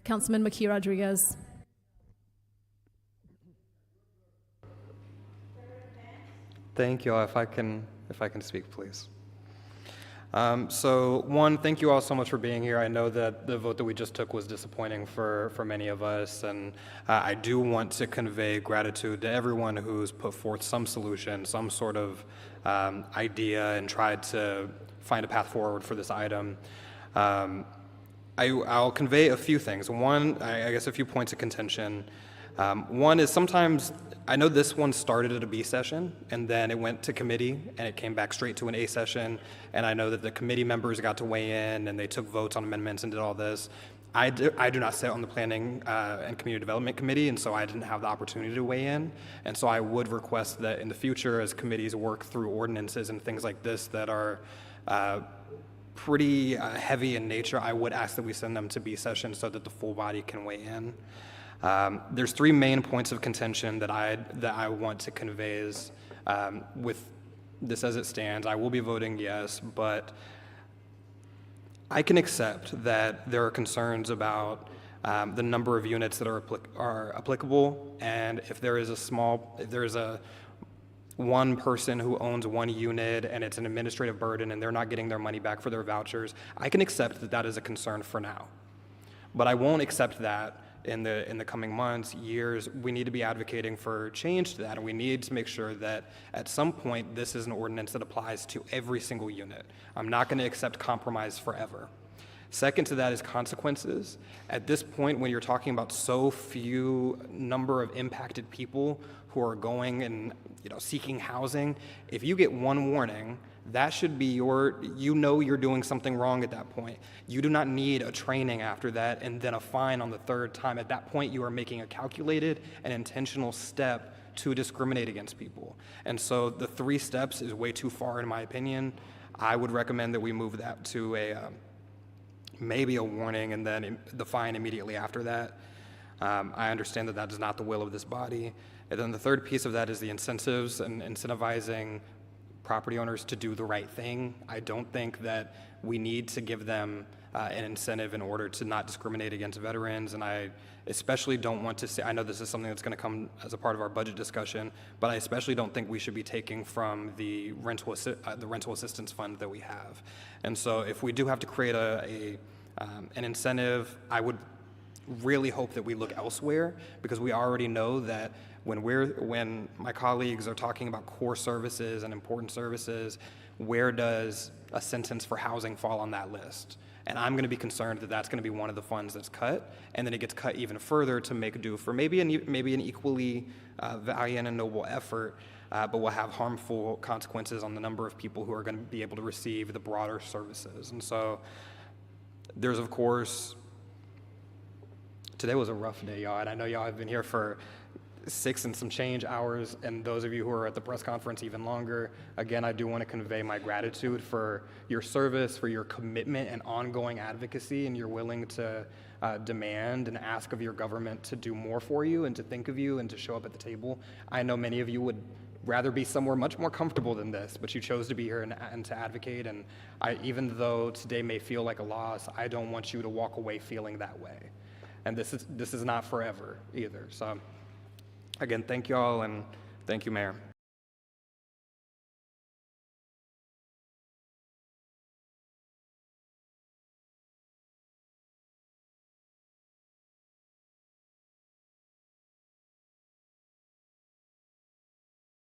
Councilman McKee-Rodriguez. Thank you all. If I can speak, please. So one, thank you all so much for being here. I know that the vote that we just took was disappointing for many of us, and I do want to convey gratitude to everyone who's put forth some solution, some sort of idea, and tried to find a path forward for this item. I'll convey a few things. One, I guess a few points of contention. One is sometimes, I know this one started at a B session, and then it went to committee, and it came back straight to an A session, and I know that the committee members got to weigh in, and they took votes on amendments and did all this. I do not sit on the Planning and Community Development Committee, and so I didn't have the opportunity to weigh in, and so I would request that in the future, as committees work through ordinances and things like this that are pretty heavy in nature, I would ask that we send them to B session so that the full body can weigh in. There's three main points of contention that I want to convey with this as it stands. I will be voting yes, but I can accept that there are concerns about the number of units that are applicable, and if there is a one person who owns one unit and it's an administrative burden and they're not getting their money back for their vouchers, I can accept that that is a concern for now. But I won't accept that in the coming months, years. We need to be advocating for change to that, and we need to make sure that at some point this is an ordinance that applies to every single unit. I'm not going to accept compromise forever. Second to that is consequences. At this point, when you're talking about so few number of impacted people who are going and seeking housing, if you get one warning, that should be you're doing something wrong at that point. You do not need a training after that and then a fine on the third time. At that point, you are making a calculated and intentional step to discriminate against people. And so the 3 steps is way too far in my opinion. I would recommend that we move that to maybe a warning and then the fine immediately after that. I understand that that is not the will of this body. And then the third piece of that is the incentives and incentivizing property owners to do the right thing. I don't think that we need to give them an incentive in order to not discriminate against veterans, and I especially don't want to say, I know this is something that's going to come as a part of our budget discussion, but I especially don't think we should be taking from the rental assistance fund that we have. And so if we do have to create an incentive, I would really hope that we look elsewhere, because we already know that when my colleagues are talking about core services and important services, where does a sentence for housing fall on that list? And I'm going to be concerned that that's going to be one of the funds that's cut, and then it gets cut even further to make do for maybe an equally valiant and noble effort, but will have harmful consequences on the number of people who are going to be able to receive the broader services. And so there's, of course, today was a rough day, y'all, and I know y'all have been here for 6 and some change hours, and those of you who are at the press conference even longer. Again, I do want to convey my gratitude for your service, for your commitment and ongoing advocacy, and you're willing to demand and ask of your government to do more for you and to think of you and to show up at the table. I know many of you would rather be somewhere much more comfortable than this, but you chose to be here and to advocate, and even though today may feel like a loss, I don't want you to walk away feeling that way. And this is not forever either. So again, thank you all, and thank you, Mayor.